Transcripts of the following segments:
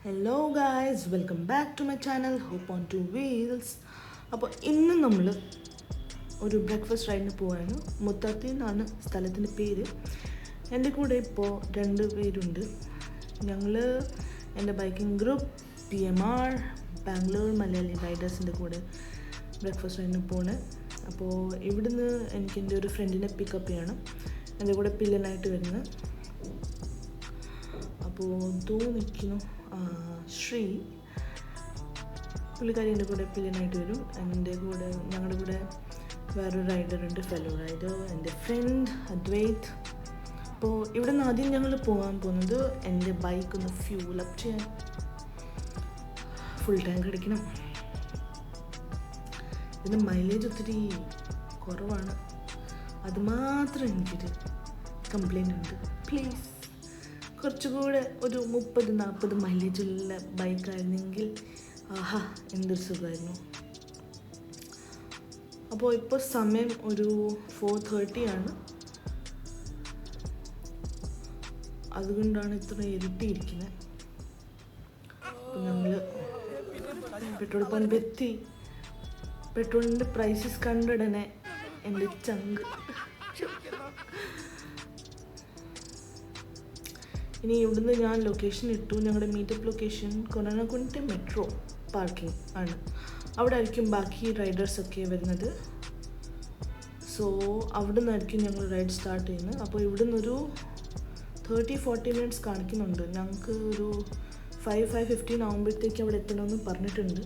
Hello guys, welcome back to my channel hop on two wheels. അപ്പോൾ ഇന്ന് നമ്മൾ ഒരു ബ്രേക്ക്ഫാസ്റ്റ് റൈഡിന് പോവാണ്. മുത്തത്തി എന്നാണ് സ്ഥലത്തിൻ്റെ പേര്. എൻ്റെ കൂടെ ഇപ്പോൾ 2 പേരുണ്ട്. ഞങ്ങൾ എൻ്റെ biking group PMR Bangalore Malayali റൈഡേഴ്സിൻ്റെ കൂടെ ബ്രേക്ക്ഫാസ്റ്റ് റൈഡിന് പോണ്. അപ്പോൾ ഇവിടുന്ന് എനിക്ക് എൻ്റെ ഒരു ഫ്രണ്ടിനെ പിക്കപ്പ് ചെയ്യണം. എൻ്റെ കൂടെ പില്ലനായിട്ട് വരുന്നത്. അപ്പോൾ നിൽക്കുന്നു ശ്രീ, പുള്ളിക്കാരി എൻ്റെ കൂടെ പില്ലനായിട്ട് വരും. എൻ്റെ കൂടെ ഞങ്ങളുടെ കൂടെ വേറൊരു റൈഡറുണ്ട്, ഫെലോ റൈഡർ, എൻ്റെ ഫ്രണ്ട് അദ്വൈത്. അപ്പോൾ ഇവിടെ നിന്ന് ആദ്യം ഞങ്ങൾ പോകാൻ പോകുന്നത് എൻ്റെ ബൈക്കൊന്ന് ഫ്യൂൽ അപ്പ് ചെയ്യാൻ. ഫുൾ ടാങ്ക് അടിക്കണം. ഇതിന് മൈലേജ് ഒത്തിരി കുറവാണ്. അതുമാത്രം എനിക്കൊരു കംപ്ലൈൻ്റ് ഉണ്ട്. പ്ലീസ് കുറച്ചുകൂടെ ഒരു 30-40 മൈലേജുള്ള ബൈക്കായിരുന്നെങ്കിൽ ആഹാ എന്തൊരു സുഖമായിരുന്നു. അപ്പോൾ ഇപ്പോൾ സമയം ഒരു 4:30 ആണ്. അതുകൊണ്ടാണ് ഇത്ര ഇരുട്ടിയിരിക്കുന്നത്. അപ്പോൾ ഞങ്ങൾ പെട്രോൾ പമ്പ് എത്തി. പെട്രോളിൻ്റെ പ്രൈസസ് കണ്ടിടനെ എൻ്റെ ചങ്ക്. ഇനി ഇവിടുന്ന് ഞാൻ ലൊക്കേഷൻ ഇട്ടു. ഞങ്ങളുടെ മീറ്റപ്പ് ലൊക്കേഷൻ കൊനനകുണ്ടി മെട്രോ പാർക്കിംഗ് ആണ്. അവിടെ ആയിരിക്കും ബാക്കി റൈഡേഴ്സൊക്കെ വരുന്നത്. സോ അവിടെ നിന്നായിരിക്കും ഞങ്ങൾ റൈഡ് സ്റ്റാർട്ട് ചെയ്യുന്നത്. അപ്പോൾ ഇവിടുന്ന് ഒരു 30-40 മിനിറ്റ്സ് കാണിക്കുന്നുണ്ട്. ഞങ്ങൾക്ക് ഒരു 5-5:15 ആകുമ്പോഴത്തേക്ക് അവിടെ എത്തണമെന്ന് പറഞ്ഞിട്ടുണ്ട്.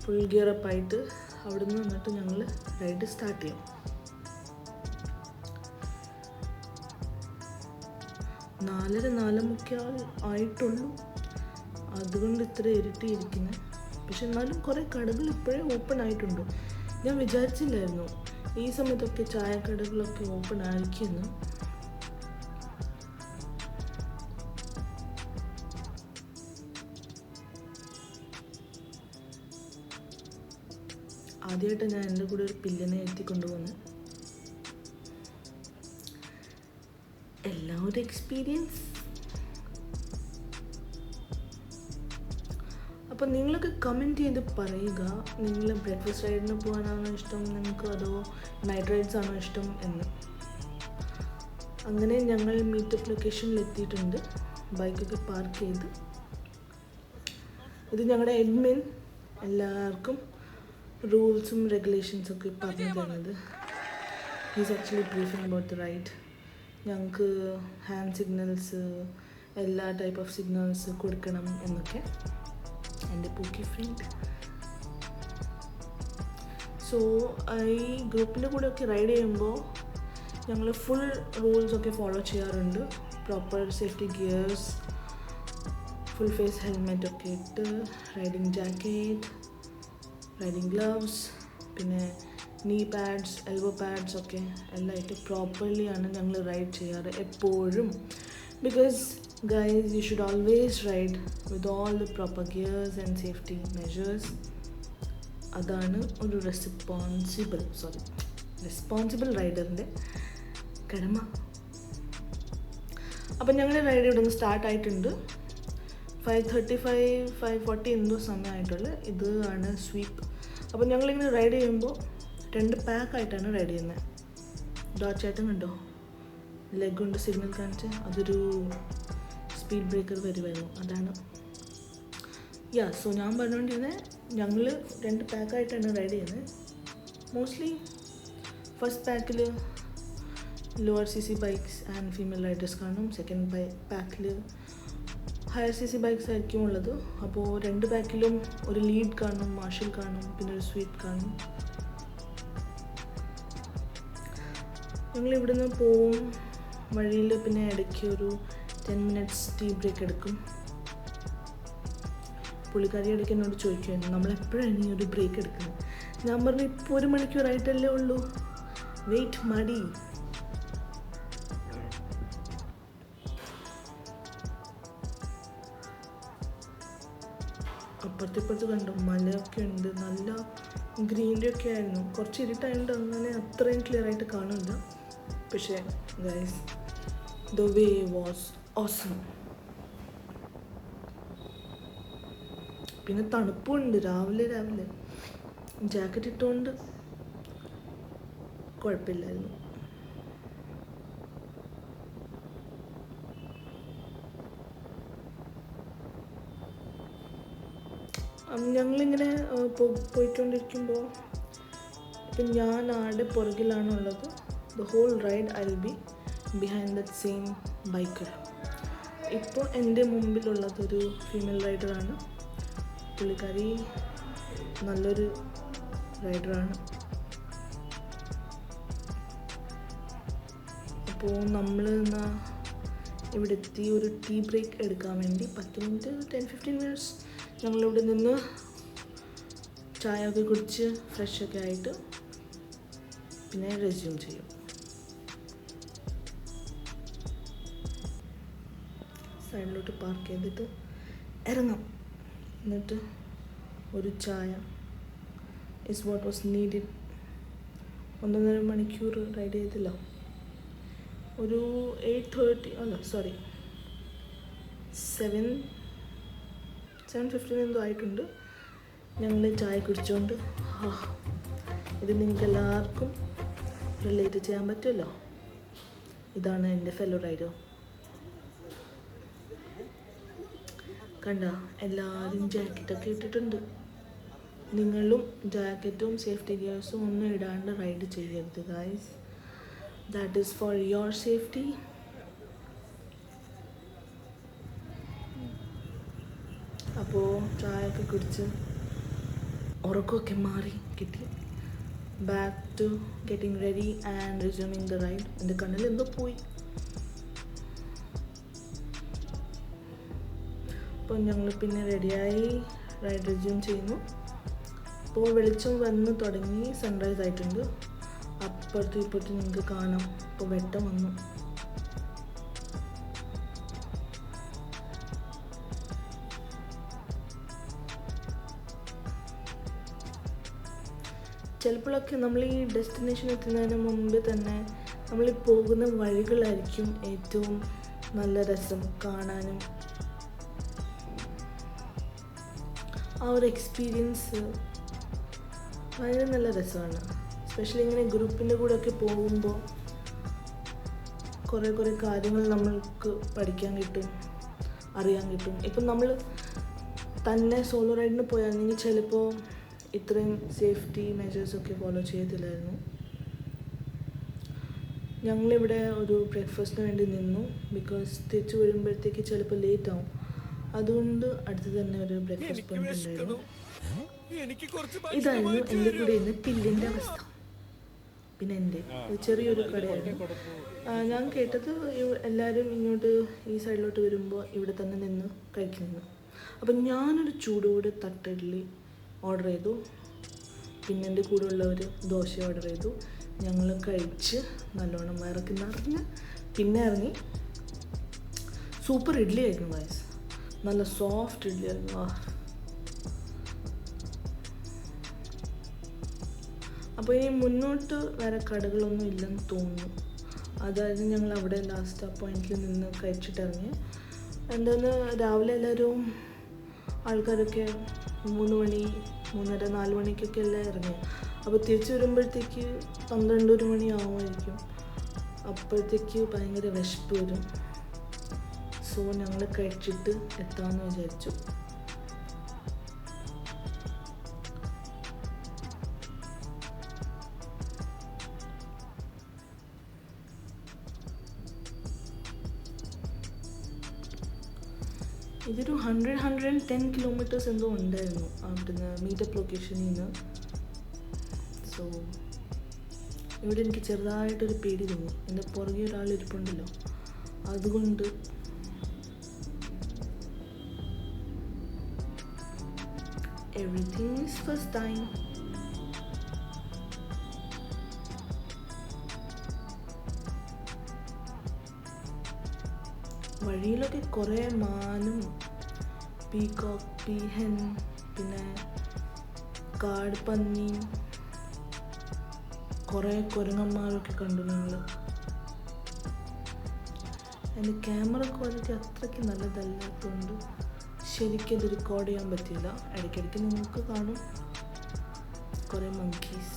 ഫുൾ ഗിയർ അപ്പ് ആയിട്ട് അവിടെ നിന്ന് വന്നിട്ട് ഞങ്ങൾ റൈഡ് സ്റ്റാർട്ട് ചെയ്യും. 4:45 ആയിട്ടുള്ളൂ. അതുകൊണ്ട് ഇത്ര ഇരുട്ടിയിരിക്കുന്നത്. പക്ഷെ എന്നാലും കുറേ കടകൾ ഇപ്പോഴേ ഓപ്പൺ ആയിട്ടുണ്ട്. ഞാൻ വിചാരിച്ചില്ലായിരുന്നു ഈ സമയത്തൊക്കെ ചായക്കടകളൊക്കെ ഓപ്പൺ ആയിരിക്കുമെന്ന്. ആദ്യമായിട്ട് ഞാൻ എൻ്റെ കൂടെ ഒരു പില്ലനെ എത്തിക്കൊണ്ടുപോകുന്നത്. എല്ലാം ഒരു എക്സ്പീരിയൻസ്. അപ്പോൾ നിങ്ങളൊക്കെ കമൻറ്റ് ചെയ്ത് പറയുക, നിങ്ങൾ ബ്രേക്ക്ഫാസ്റ്റ് റൈഡിന് പോകാനാണോ ഇഷ്ടം നിങ്ങൾക്ക്, അതോ നൈറ്റ് റൈഡ്സ് ആണോ ഇഷ്ടം എന്ന്. അങ്ങനെ ഞങ്ങൾ മീറ്റപ്പ് ലൊക്കേഷനിൽ എത്തിയിട്ടുണ്ട്. ബൈക്കൊക്കെ പാർക്ക് ചെയ്ത്. ഇത് ഞങ്ങളുടെ അഡ്മിൻ എല്ലാവർക്കും റൂൾസും റെഗുലേഷൻസൊക്കെ പറഞ്ഞു തരുന്നത്. He's actually briefing about the ride. ഞങ്ങൾക്ക് ഹാൻഡ് സിഗ്നൽസ്, എല്ലാ ടൈപ്പ് ഓഫ് സിഗ്നൽസ് കൊടുക്കണം എന്നൊക്കെ. എൻ്റെ പൂക്കി ഫ്രണ്ട്. സോ ഈ ഗ്രൂപ്പിൻ്റെ കൂടെയൊക്കെ റൈഡ് ചെയ്യുമ്പോൾ ഞങ്ങൾ ഫുൾ റൂൾസൊക്കെ ഫോളോ ചെയ്യാറുണ്ട്. Proper safety gears, full face ഹെൽമെറ്റൊക്കെ ഇട്ട്, റൈഡിങ് ജാക്കറ്റ്, റൈഡിങ് ഗ്ലവ്സ്, പിന്നെ നീ പാഡ്സ്, എൽബോ പാഡ്സ് ഒക്കെ എല്ലാം ആയിട്ട് പ്രോപ്പർലി ആണ് ഞങ്ങൾ റൈഡ് ചെയ്യാറ് എപ്പോഴും. Because guys, you should always ride with all the proper gears and safety measures. അതാണ് ഒരു റെസ്പോൺസിബിൾ റൈഡറിൻ്റെ കടമ. അപ്പം ഞങ്ങളുടെ റൈഡ് ഇവിടെ നിന്ന് സ്റ്റാർട്ടായിട്ടുണ്ട്. 5:35-5:40 എന്തോ സമയമായിട്ടുള്ളത്. ഇത് ആണ് സ്വീപ്പ്. അപ്പം ഞങ്ങളിങ്ങനെ റൈഡ് ചെയ്യുമ്പോൾ 2 പാക്കായിട്ടാണ് റൈഡ് ചെയ്യുന്നത്. ഡോട്ട് ചേട്ടൻ കണ്ടോ, ലെഗ് കൊണ്ട് സിഗ്നൽ കാണിച്ച് അതൊരു സ്പീഡ് ബ്രേക്കർ വരുമായിരുന്നു. അതാണ് സോ ഞാൻ പറഞ്ഞുകൊണ്ടിരുന്നത് ഞങ്ങൾ 2 പാക്കായിട്ടാണ് റൈഡ് ചെയ്യുന്നത്. മോസ്റ്റ്ലി ഫസ്റ്റ് പാക്കിൽ lower CC bikes and female riders കാണും. സെക്കൻഡ് പാക്കിൽ ഹയർ CC ബൈക്സ് ആയിരിക്കും ഉള്ളത്. അപ്പോൾ 2 പാക്കിലും ഒരു ലീഡ് കാണും, മാർഷൽ കാണും, പിന്നെ ഒരു സ്വീപ്പ് കാണും. ഞങ്ങൾ ഇവിടുന്ന് പോവും. വഴിയിൽ പിന്നെ ഇടയ്ക്ക് ഒരു 10 മിനിറ്റ്സ് ടീ ബ്രേക്ക് എടുക്കും. പുള്ളിക്കാരി ഇടയ്ക്ക് എന്നോട് ചോദിക്കുമായിരുന്നു നമ്മളെപ്പോഴാണ് ഈ ഒരു ബ്രേക്ക് എടുക്കുന്നത്. ഞാൻ പറഞ്ഞു ഇപ്പോൾ 1 മണിക്കൂറായിട്ടല്ലേ ഉള്ളൂ, വെയിറ്റ് മടി. അപ്പുറത്തിപ്പുറത്ത് കണ്ടോ മലയൊക്കെ ഉണ്ട്. നല്ല ഗ്രീനറി ഒക്കെ ആയിരുന്നു. കുറച്ച് ഇരുട്ടായതുകൊണ്ട് അങ്ങനെ അത്രയും ക്ലിയർ ആയിട്ട് കാണില്ല. പക്ഷേ guys, the way was awesome. പിന്നെ തണുപ്പുണ്ട് രാവിലെ ജാക്കറ്റ് ഇട്ടുകൊണ്ട് കുഴപ്പമില്ലായിരുന്നു. ഞങ്ങളിങ്ങനെ പോയിക്കൊണ്ടിരിക്കുമ്പോൾ ഇപ്പം ഞാൻ ആടെ പുറകിലാണുള്ളത്. The whole ride I will be behind that same biker. ഇപ്പോൾ എൻ്റെ മുമ്പിലുള്ളതൊരു ഫീമെയിൽ റൈഡറാണ്. പുള്ളിക്കാരി നല്ലൊരു റൈഡറാണ്. അപ്പോൾ നമ്മൾ ഇവിടെ എത്തി ഒരു ടീ ബ്രേക്ക് എടുക്കാൻ വേണ്ടി 10 മിനിറ്റ് 10-15 മിനിറ്റ്സ് ഞങ്ങളിവിടെ നിന്ന് ചായ ഒക്കെ കുടിച്ച് ഫ്രഷൊക്കെ ആയിട്ട് പിന്നെ റെസ്യൂം ചെയ്യും. സൈഡിലോട്ട് പാർക്ക് ചെയ്തിട്ട് ഇറങ്ങാം. എന്നിട്ട് ഒരു ചായ ഇസ് വാട്ട് വാസ് നീഡഡ്. 1.5 മണിക്കൂർ റൈഡ് ചെയ്തില്ല. ഒരു 7:15 എന്തോ ആയിട്ടുണ്ട്. ഞങ്ങൾ ചായ കുടിച്ചുകൊണ്ട് ഇത് നിങ്ങൾക്ക് എല്ലാവർക്കും റിലേറ്റ് ചെയ്യാൻ പറ്റുമല്ലോ. ഇതാണ് എൻ്റെ ഫെല്ലോ റൈഡർ. കണ്ട, എല്ലാവരും ജാക്കറ്റൊക്കെ ഇട്ടിട്ടുണ്ട്. നിങ്ങളും ജാക്കറ്റും സേഫ്റ്റി ഗിയേഴ്സും ഒന്നും ഇടാണ്ട് റൈഡ് ചെയ്യരുത് guys. That is for your safety. അപ്പോൾ ചായയൊക്കെ കുടിച്ച് ഉറക്കമൊക്കെ മാറി കിട്ടി. Back to getting ready and resuming the ride. എൻ്റെ കണ്ണിൽ എന്തോ പോയി. അപ്പോൾ ഞങ്ങൾ പിന്നെ റെഡിയായി റൈഡ് റിസ്യൂം ചെയ്യുന്നു. അപ്പോൾ വെളിച്ചം വന്ന് തുടങ്ങി, സൺറൈസ് ആയിട്ടുണ്ട്. അപ്പുറത്തും ഇപ്പുറത്തും നിങ്ങൾക്ക് കാണാം. ഇപ്പോൾ വെട്ടം വന്നു. ചിലപ്പോഴൊക്കെ നമ്മൾ ഈ ഡെസ്റ്റിനേഷൻ എത്തുന്നതിന് മുമ്പ് തന്നെ നമ്മൾ പോകുന്ന വഴികളായിരിക്കും ഏറ്റവും നല്ല രസം കാണാനും. ആ ഒരു എക്സ്പീരിയൻസ് വളരെ നല്ല രസമാണ്. എസ്പെഷ്യലി ഇങ്ങനെ ഗ്രൂപ്പിൻ്റെ കൂടെയൊക്കെ പോകുമ്പോൾ കുറേ കാര്യങ്ങൾ നമ്മൾക്ക് പഠിക്കാൻ കിട്ടും, അറിയാൻ കിട്ടും. ഇപ്പം നമ്മൾ തന്നെ സോളോ റൈഡിന് പോയാണെങ്കിൽ ചിലപ്പോൾ ഇത്രയും സേഫ്റ്റി മെഷേഴ്സൊക്കെ ഫോളോ ചെയ്തില്ലായിരുന്നു. ഞങ്ങളിവിടെ ഒരു ബ്രേക്ക്ഫാസ്റ്റിന് വേണ്ടി നിന്നു. ബിക്കോസ് തിരിച്ചു വരുമ്പോഴത്തേക്ക് ചിലപ്പോൾ ലേറ്റ് ആവും. അതുകൊണ്ട് അടുത്ത് തന്നെ ഒരു ബ്രേക്ക്ഫാസ്റ്റ് പോയിന്റ് ഉണ്ടായിരുന്നു. ഇതായിരുന്നു എൻ്റെ കൂടെ ഇന്ന് പില്ലിൻ്റെ അവസ്ഥ. പിന്നെ എൻ്റെ ചെറിയൊരു കടയായിരുന്നു. ഞാൻ കേട്ടത് എല്ലാവരും ഇങ്ങോട്ട് ഈ സൈഡിലോട്ട് വരുമ്പോൾ ഇവിടെ തന്നെ നിന്ന് കഴിക്കുന്നു. അപ്പം ഞാനൊരു ചൂടോടെ തട്ടിഡ്ഡലി ഓർഡർ ചെയ്തു. പിന്നെ എൻ്റെ കൂടെ ഉള്ളവർ ദോശ ഓർഡർ ചെയ്തു. ഞങ്ങൾ കഴിച്ച് നല്ലോണം വയറൊക്കെ നിറഞ്ഞ് പിന്നെ ഇറങ്ങി. സൂപ്പർ ഇഡ്ഡലി ആയിരുന്നു ഗൈസ്. നല്ല സോഫ്റ്റ് ഇഡ്ഡലി ആയിരുന്നു. അപ്പോൾ ഇനി മുന്നോട്ട് വേറെ കടകളൊന്നും ഇല്ലെന്ന് തോന്നുന്നു. അതായത് ഞങ്ങൾ അവിടെ ലാസ്റ്റ് ആ പോയിന്റിൽ നിന്ന് കഴിച്ചിട്ടിറങ്ങി. എന്താന്ന് രാവിലെ എല്ലാവരും ആൾക്കാരൊക്കെ 3 മണി 3:30 4 മണിക്കൊക്കെ എല്ലാം ഇറങ്ങി. അപ്പോൾ തിരിച്ചു വരുമ്പോഴത്തേക്ക് 12-1 മണി ആവുമായിരിക്കും. അപ്പോഴത്തേക്ക് ഭയങ്കര വിശപ്പ് വരും. സോ ഞങ്ങൾ കഴിച്ചിട്ട് എത്താമെന്ന് വിചാരിച്ചു. ഇതൊരു 110 കിലോമീറ്റേഴ്സ് എന്തോ ഉണ്ടായിരുന്നു അവിടുന്ന് മീറ്റപ്പ് ലൊക്കേഷനിൽ നിന്ന്. സോ ഇവിടെ എനിക്ക് ചെറുതായിട്ടൊരു പേടി തോന്നി. എൻ്റെ പുറകെ ഒരാൾ ഇരിപ്പുണ്ടല്ലോ, അതുകൊണ്ട് everything is first time. വഴിയിലൊക്കെ കുറേ മാനും പീകോക്ക്, പീഹൻ, പിന്നെ കാടുപന്നി, കുറേ കുരങ്ങന്മാരൊക്കെ കണ്ടു ഞങ്ങൾ. എൻ്റെ ക്യാമറ ക്വാളിറ്റി അത്രയ്ക്ക് നല്ലതല്ലാത്തതുകൊണ്ട് ശരിക്കും ഇത് റെക്കോർഡ് ചെയ്യാൻ പറ്റിയില്ല. ഇടയ്ക്കിടയ്ക്ക് നിങ്ങൾക്ക് കാണും കുറേ മങ്കീസ്.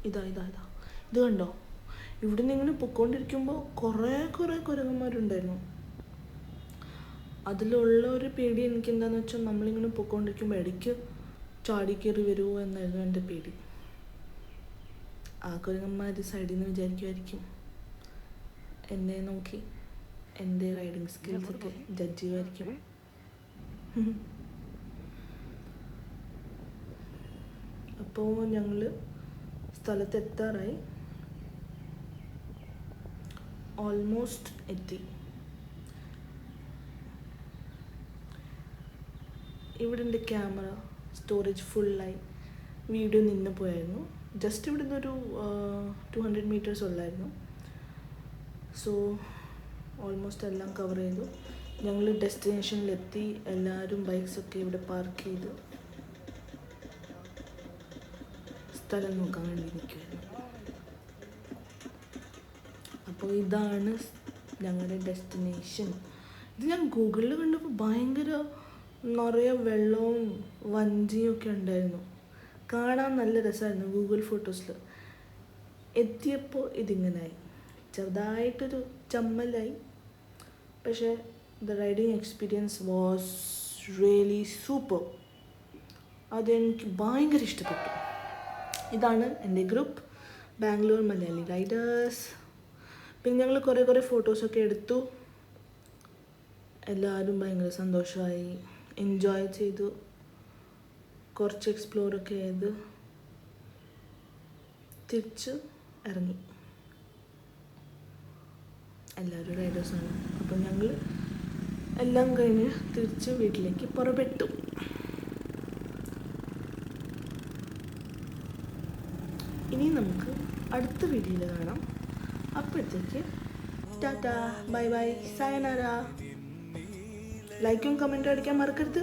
ഇതാ ഇത് കണ്ടോ? ഇവിടെ നിന്ന് ഇങ്ങനെ പൊയ്ക്കൊണ്ടിരിക്കുമ്പോൾ കുറേ കുരങ്ങന്മാരുണ്ടായിരുന്നു. അതിലുള്ള ഒരു പേടി എനിക്ക് എന്താണെന്ന് വെച്ചാൽ നമ്മളിങ്ങനെ പൊയ്ക്കൊണ്ടിരിക്കുമ്പോൾ ഇടയ്ക്ക് ചാടി കയറി വരുമോ എന്നായിരുന്നു എൻ്റെ പേടി. ആ കുരങ്ങന്മാർ സൈഡിൽ നിന്ന് വിചാരിക്കുമായിരിക്കും എന്നെ നോക്കി എൻ്റെ റൈഡിങ് സ്കിൽസൊക്കെ ജഡ്ജ് ചെയ്യുമായിരിക്കും. അപ്പോൾ ഞങ്ങൾ സ്ഥലത്തെത്താറായി, ഓൾമോസ്റ്റ് എത്തി. ഇവിടെ എൻ്റെ ക്യാമറ സ്റ്റോറേജ് ഫുള്ളായി, വീഡിയോ നിന്ന് പോയായിരുന്നു. ജസ്റ്റ് ഇവിടെ നിന്നൊരു 200 meters ഉള്ളായിരുന്നു. സോ ഓൾമോസ്റ്റ് എല്ലാം കവർ ചെയ്തു. ഞങ്ങൾ ഡെസ്റ്റിനേഷനിലെത്തി. എല്ലാവരും ബൈക്സൊക്കെ ഇവിടെ പാർക്ക് ചെയ്ത് സ്ഥലം നോക്കാൻ വേണ്ടി നിൽക്കുമായിരുന്നു. അപ്പോൾ ഇതാണ് ഞങ്ങളുടെ ഡെസ്റ്റിനേഷൻ. ഇത് ഞാൻ ഗൂഗിളിൽ കണ്ടപ്പോൾ ഭയങ്കര നിറയെ വെള്ളവും വഞ്ചിയും ഒക്കെ ഉണ്ടായിരുന്നു. കാണാൻ നല്ല രസമായിരുന്നു ഗൂഗിൾ ഫോട്ടോസിൽ. എത്തിയപ്പോൾ ഇതിങ്ങനായി, ചെറുതായിട്ടൊരു ചമ്മലായി. പക്ഷേ the riding experience was really super. അതെനിക്ക് ഭയങ്കര ഇഷ്ടപ്പെട്ടു. ഇതാണ് എൻ്റെ ഗ്രൂപ്പ്, ബാംഗ്ലൂർ മലയാളി റൈഡേഴ്സ്. പിന്നെ ഞങ്ങൾ കുറേ ഫോട്ടോസൊക്കെ എടുത്തു. എല്ലാവരും ഭയങ്കര സന്തോഷമായി, എൻജോയ് ചെയ്തു, കുറച്ച് എക്സ്പ്ലോറൊക്കെ ചെയ്ത് തിരിച്ച് ഇറങ്ങി. എല്ലാവരും റൈഡേഴ്സാണ്. അപ്പോൾ ഞങ്ങൾ എല്ലാം കഴിഞ്ഞ് തിരിച്ച് വീട്ടിലേക്ക് പുറപ്പെട്ടു. ഇനി നമുക്ക് അടുത്ത വീഡിയോയിൽ കാണാം. അപ്പോഴത്തേക്ക് ടാറ്റാ, ബൈ ബൈ, സയനാര. ലൈക്കും കമൻറ്റും അടിക്കാൻ മറക്കരുത്.